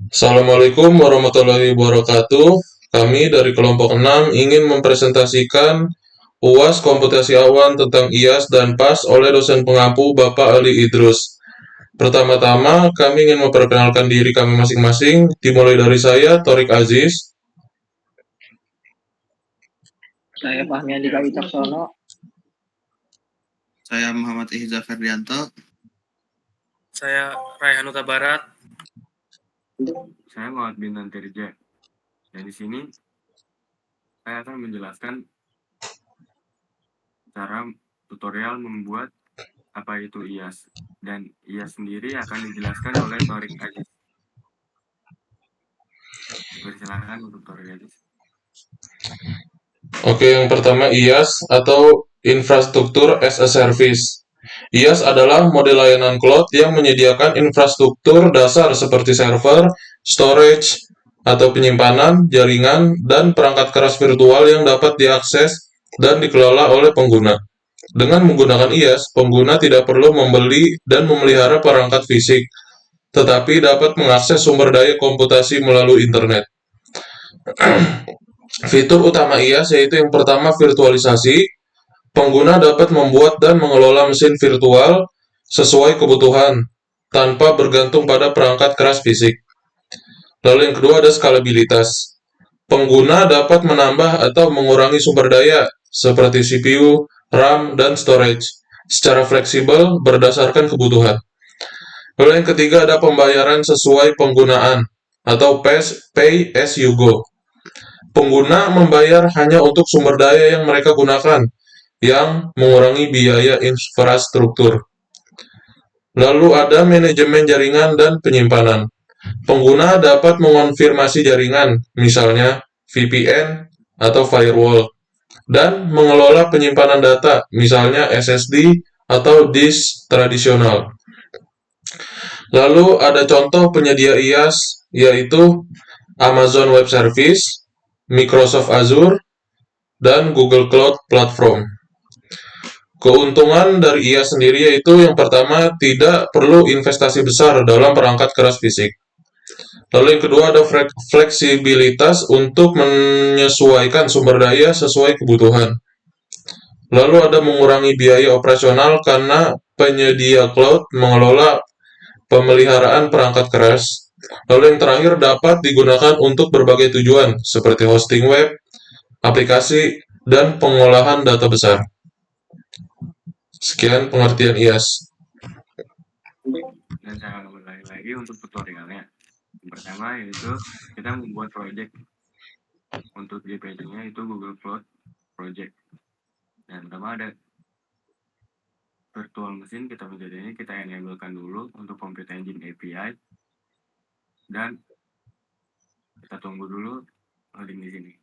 Assalamualaikum warahmatullahi wabarakatuh. Kami dari kelompok 6 ingin mempresentasikan UAS Komputasi Awan tentang IAS dan PAS oleh dosen pengampu Bapak Ali Idrus. Pertama-tama, kami ingin memperkenalkan diri kami masing-masing, dimulai dari saya, Torik Aziz. Saya Fahmi Andika Wicaksono. Saya Muhammad Ihza Ferdianto. Saya Raihan Huta Barat. Saya Muhammad Bintan Tirja. Dan di sini saya akan menjelaskan cara tutorial membuat apa itu IAS. Dan IAS sendiri akan dijelaskan oleh Torik Aziz. Persilakan untuk Torik Aziz. Oke, yang pertama IaaS atau Infrastruktur as a Service. IaaS adalah model layanan cloud yang menyediakan infrastruktur dasar seperti server, storage, atau penyimpanan, jaringan, dan perangkat keras virtual yang dapat diakses dan dikelola oleh pengguna. Dengan menggunakan IaaS, pengguna tidak perlu membeli dan memelihara perangkat fisik, tetapi dapat mengakses sumber daya komputasi melalui internet. Fitur utama IaaS yaitu yang pertama virtualisasi. Pengguna dapat membuat dan mengelola mesin virtual sesuai kebutuhan tanpa bergantung pada perangkat keras fisik. Lalu yang kedua ada skalabilitas. Pengguna dapat menambah atau mengurangi sumber daya seperti CPU, RAM, dan storage secara fleksibel berdasarkan kebutuhan. Lalu yang ketiga ada pembayaran sesuai penggunaan atau pay as you go. Pengguna membayar hanya untuk sumber daya yang mereka gunakan, yang mengurangi biaya infrastruktur. Lalu ada manajemen jaringan dan penyimpanan. Pengguna dapat mengonfirmasi jaringan, misalnya VPN atau firewall, dan mengelola penyimpanan data, misalnya SSD atau disk tradisional. Lalu ada contoh penyedia IaaS, yaitu Amazon Web Service, Microsoft Azure, dan Google Cloud Platform. Keuntungan dari IaaS sendiri yaitu yang pertama tidak perlu investasi besar dalam perangkat keras fisik. Lalu yang kedua ada fleksibilitas untuk menyesuaikan sumber daya sesuai kebutuhan. Lalu ada mengurangi biaya operasional karena penyedia cloud mengelola pemeliharaan perangkat keras. Lalu yang terakhir dapat digunakan untuk berbagai tujuan seperti hosting web, aplikasi, dan pengolahan data besar. Sekian pengertian IaaS. Dan saya akan ulangi lagi untuk tutorialnya. Yang pertama yaitu kita membuat project. Untuk JPG-nya itu Google Cloud Project. Dan pertama ada virtual mesin, kita menjadinya kita enablekan dulu untuk Computer Engine API. Dan kita tunggu dulu loading di sini.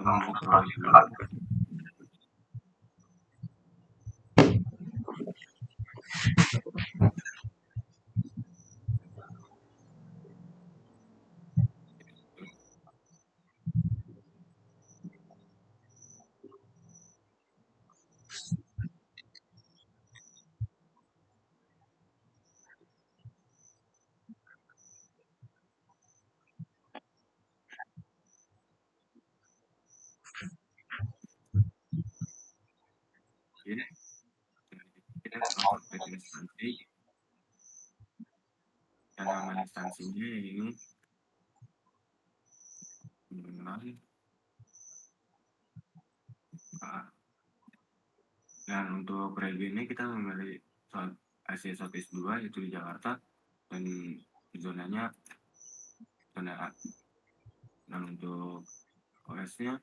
memperoleh dulu. Mungkin kita masuk ke instansi, dan nama instansinya ini mengenai dan untuk preview ini kita memilih Asia Southeast 2 yaitu di Jakarta dan zonanya zona A. Dan untuk OS-nya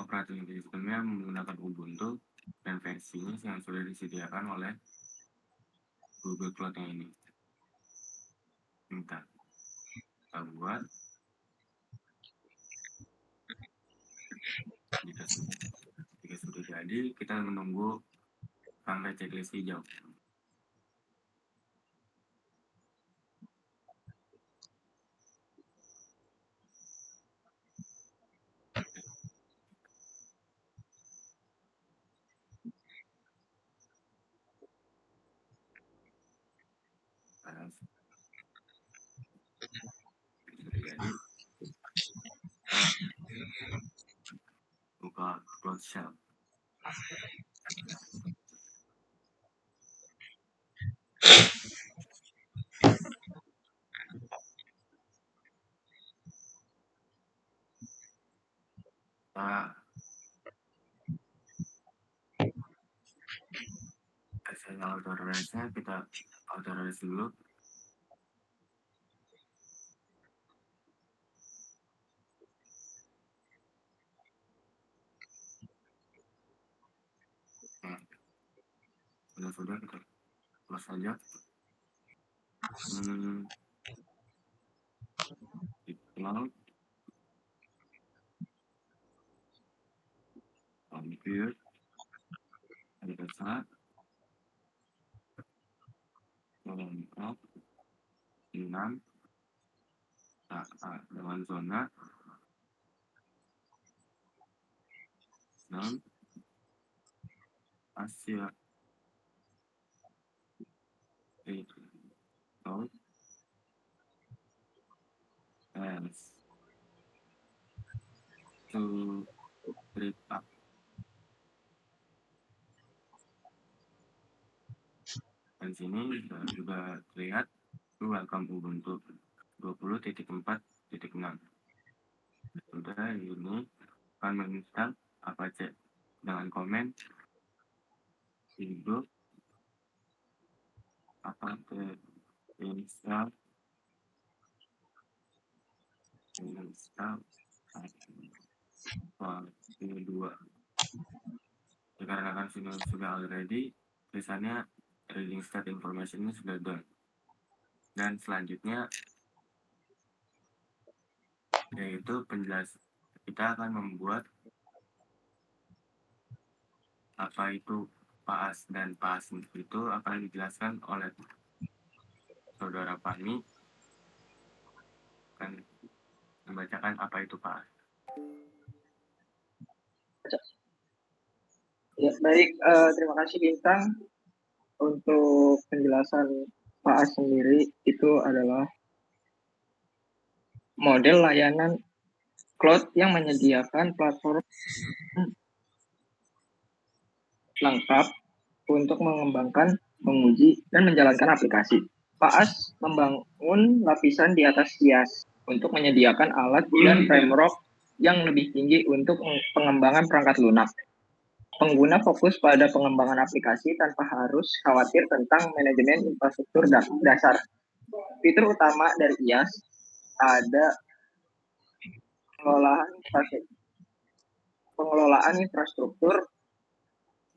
operating systemnya menggunakan Ubuntu dan versinya yang sudah disediakan oleh Google Cloud yang ini. Kita buat jika sudah jadi kita menunggu rangkaian checklist hijau. Sudah jadi buka Cloud Shell. Hasil authorize-nya kita authorize dulu. Sudah kita close saja. Di cloud compute ada saat kelompok 6 dengan zona 6 Asia Cloud as to trip up. Dan sini juga terlihat welcome Ubuntu 20.4.6. Sudah ini akan menginstal Apache dengan komen hidup Apache install ini 2. Dikarenakan sudah already tulisannya reading state information ini sudah done. Dan selanjutnya yaitu penjelasan. Kita akan membuat apa itu PAAS, dan PAAS itu akan dijelaskan oleh saudara Fahmi akan membacakan apa itu PAAS. Ya, baik. Terima kasih Bintang. Untuk penjelasan PAAS sendiri itu adalah model layanan cloud yang menyediakan platform lengkap untuk mengembangkan, menguji, dan menjalankan aplikasi. PAAS membangun lapisan di atas IaaS untuk menyediakan alat dan framework yang lebih tinggi untuk pengembangan perangkat lunak. Pengguna fokus pada pengembangan aplikasi tanpa harus khawatir tentang manajemen infrastruktur dasar. Fitur utama dari IaaS ada pengelolaan infrastruktur.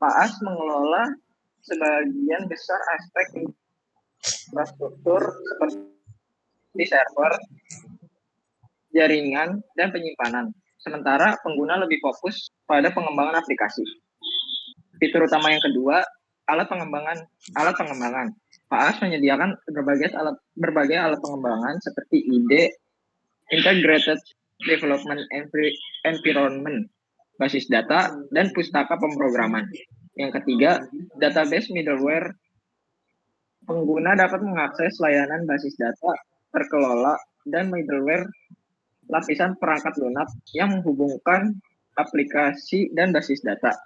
PAAS mengelola sebagian besar aspek infrastruktur seperti server, jaringan, dan penyimpanan. Sementara pengguna lebih fokus pada pengembangan aplikasi. Fitur utama yang kedua, alat pengembangan. PAAS menyediakan berbagai alat pengembangan seperti IDE, Integrated Development Environment, basis data, dan pustaka pemrograman. Yang ketiga, database middleware. Pengguna dapat mengakses layanan basis data terkelola dan middleware lapisan perangkat lunak yang menghubungkan aplikasi dan basis data.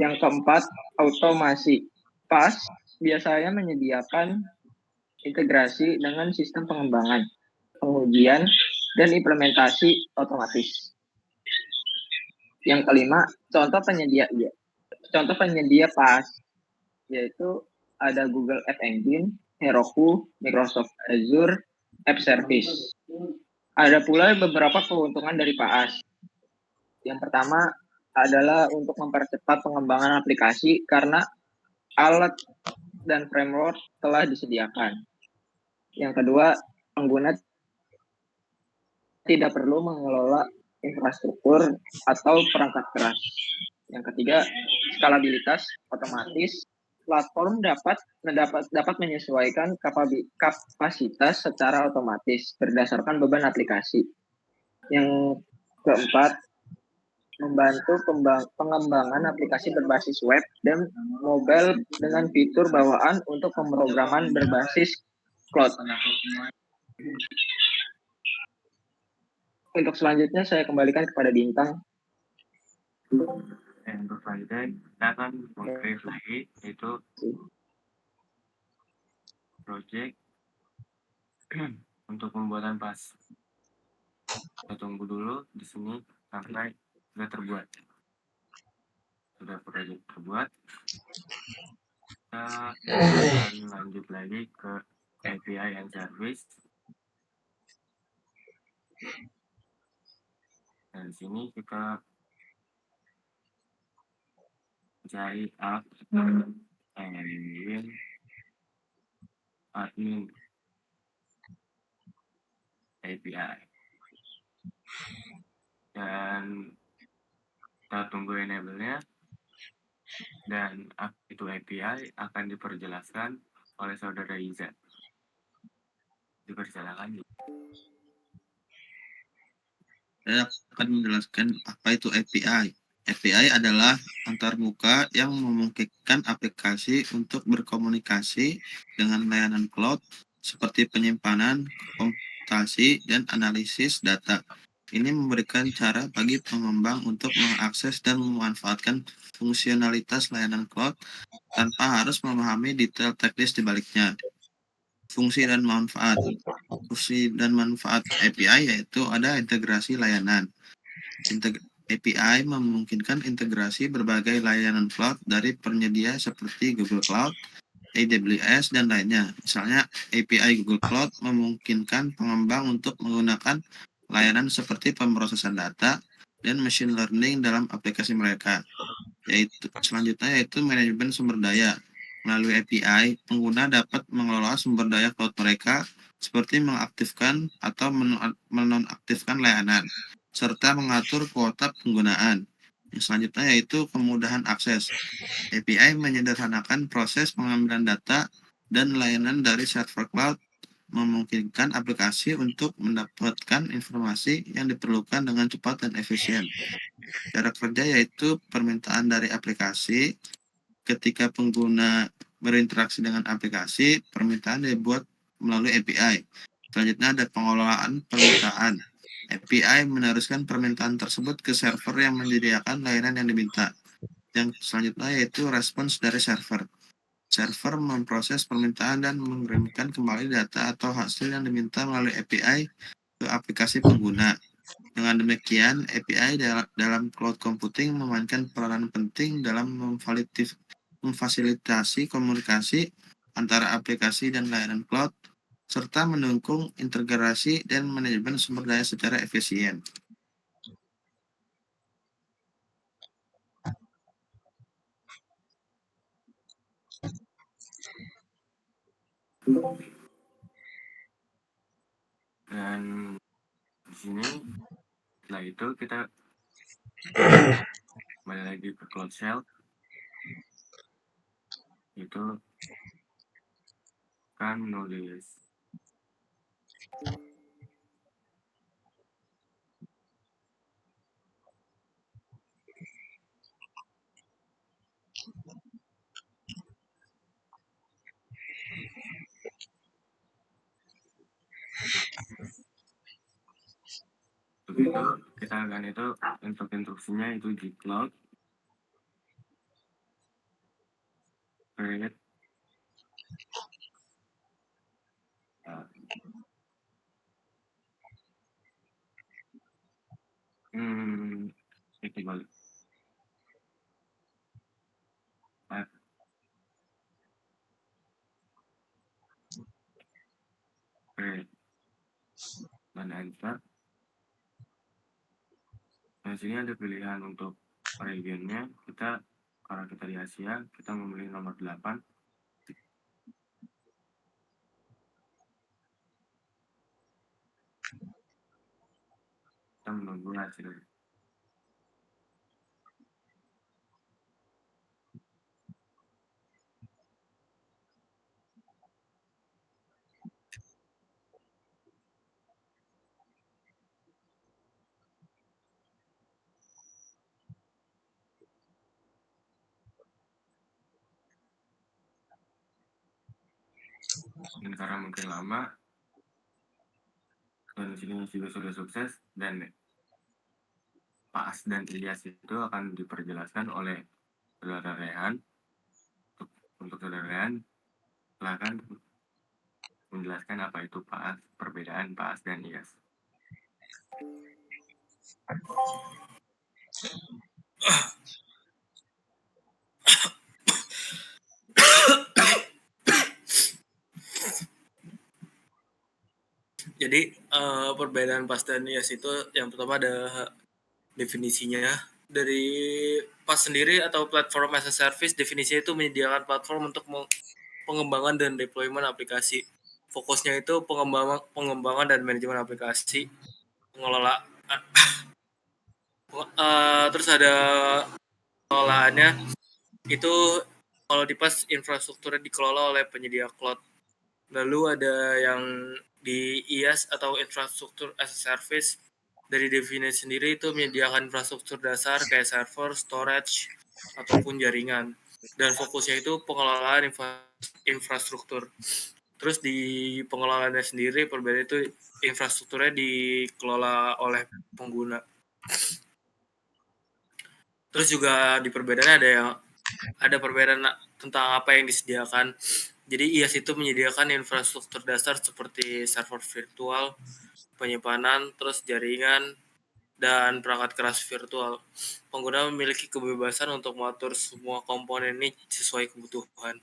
Yang keempat, automasi. PAS biasanya menyediakan integrasi dengan sistem pengembangan, pengujian, dan implementasi otomatis. Yang kelima, contoh penyedia PAS, yaitu ada Google App Engine, Heroku, Microsoft Azure, App Service. Ada pula beberapa keuntungan dari PAS. Yang pertama adalah untuk mempercepat pengembangan aplikasi karena alat dan framework telah disediakan. Yang kedua, pengguna tidak perlu mengelola infrastruktur atau perangkat keras. Yang ketiga, skalabilitas otomatis. Platform dapat menyesuaikan kapasitas secara otomatis berdasarkan beban aplikasi. Yang keempat, membantu pengembangan aplikasi berbasis web dan mobile dengan fitur bawaan untuk pemrograman berbasis cloud. Untuk selanjutnya saya kembalikan kepada Bintang. Dan untuk selanjutnya kita akan meng-create lagi, yaitu project untuk pembuatan PAS. Kita tunggu dulu di sini sampai sudah terbuat. Sudah project terbuat, kita akan lanjut lagi ke API and service. Dan di sini kita cari app and admin API. Dan kita tunggu enable-nya. Dan itu API akan diperjelaskan oleh saudara Iza. Dipersilakan. Saya akan menjelaskan apa itu API. API adalah antarmuka yang memungkinkan aplikasi untuk berkomunikasi dengan layanan cloud seperti penyimpanan, komputasi, dan analisis data. Ini memberikan cara bagi pengembang untuk mengakses dan memanfaatkan fungsionalitas layanan cloud tanpa harus memahami detail teknis di baliknya. Fungsi dan manfaat API yaitu ada integrasi layanan. API memungkinkan integrasi berbagai layanan cloud dari penyedia seperti Google Cloud, AWS, dan lainnya. Misalnya, API Google Cloud memungkinkan pengembang untuk menggunakan layanan seperti pemrosesan data dan machine learning dalam aplikasi mereka. Selanjutnya yaitu manajemen sumber daya. Melalui API, pengguna dapat mengelola sumber daya cloud mereka seperti mengaktifkan atau menonaktifkan layanan, serta mengatur kuota penggunaan. Yang selanjutnya yaitu kemudahan akses. API menyederhanakan proses pengambilan data dan layanan dari server cloud, memungkinkan aplikasi untuk mendapatkan informasi yang diperlukan dengan cepat dan efisien. Cara kerja yaitu permintaan dari aplikasi. Ketika pengguna berinteraksi dengan aplikasi, permintaan dibuat melalui API. Selanjutnya ada pengelolaan permintaan. API meneruskan permintaan tersebut ke server yang menyediakan layanan yang diminta. Yang selanjutnya yaitu respons dari server. Server memproses permintaan dan mengirimkan kembali data atau hasil yang diminta melalui API ke aplikasi pengguna. Dengan demikian, API dalam cloud computing memainkan peranan penting dalam memfasilitasi komunikasi antara aplikasi dan layanan cloud, serta mendukung integrasi dan manajemen sumber daya secara efisien. Dan di sini. Setelah itu kita kembali lagi ke Cloud Shell. Itu kan nulis untuk itu kita akan itu untuk instruksinya itu di cloud create uh, itu balik app create dan enter. Nah, sini ada pilihan untuk regionnya. Karena kita di Asia, kita memilih nomor 8. Kita menunggu hasilnya. Dan karena mungkin lama, dan di sini juga sudah sukses, dan Pak As dan Ilyas itu akan diperjelaskan oleh Saudara Rehan. Untuk Saudara Rehan, silakan menjelaskan apa itu Pak As, perbedaan Pak As dan Ilyas. Jadi perbedaan PAS dan IAS itu yang pertama ada definisinya. Dari PAS sendiri atau platform as a service, definisinya itu menyediakan platform untuk pengembangan dan deployment aplikasi. Fokusnya itu pengembangan dan manajemen aplikasi, pengelola. Terus ada pengelolaannya itu kalau di PAS infrastrukturnya dikelola oleh penyedia cloud. Lalu ada yang di IaaS atau infrastruktur as a service. Dari definisi sendiri itu menyediakan infrastruktur dasar kayak server, storage, ataupun jaringan. Dan fokusnya itu pengelolaan infrastruktur. Terus di pengelolaannya sendiri perbedaan itu infrastrukturnya dikelola oleh pengguna. Terus juga di perbedaannya ada perbedaan tentang apa yang disediakan. Jadi IaaS itu menyediakan infrastruktur dasar seperti server virtual, penyimpanan, terus jaringan, dan perangkat keras virtual. Pengguna memiliki kebebasan untuk mengatur semua komponen ini sesuai kebutuhan.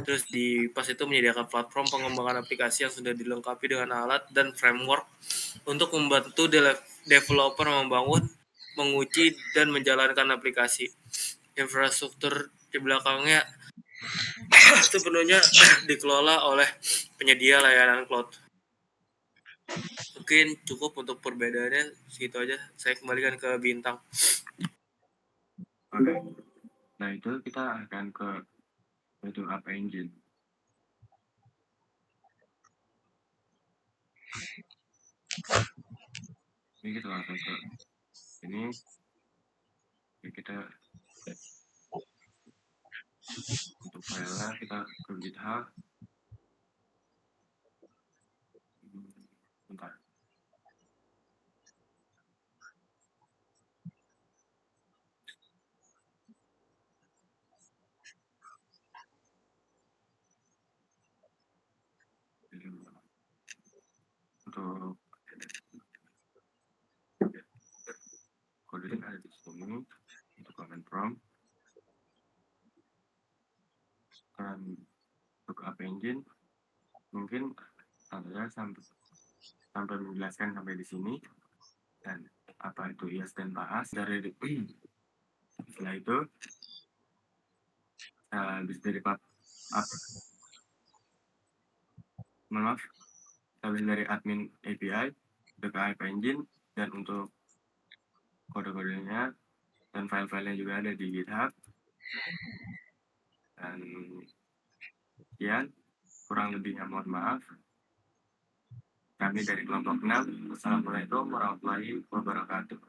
Terus di PAS itu menyediakan platform pengembangan aplikasi yang sudah dilengkapi dengan alat dan framework untuk membantu developer membangun, menguji, dan menjalankan aplikasi. Infrastruktur di belakangnya sepenuhnya dikelola oleh penyedia layanan cloud. Mungkin cukup untuk perbedaannya segitu aja. Saya kembalikan ke Bintang. Oke. Nah, itu kita akan ke itu App Engine. Ini kita langsung ke ini. Kita untuk filenya kita ke GitHub. Bentar. Untuk kodenya ada di sini untuk command prompt. Dan untuk App Engine mungkin saya sampai menjelaskan sampai di sini. Dan apa itu IaaS dan PaaS dari setelah itu habis dari habis dari admin API ke Hype Engine, dan untuk kode-kodenya dan file-filenya juga ada di GitHub. Dan sekian, kurang lebihnya mohon maaf. Kami dari kelompok 6. Wassalamualaikum warahmatullahi wabarakatuh.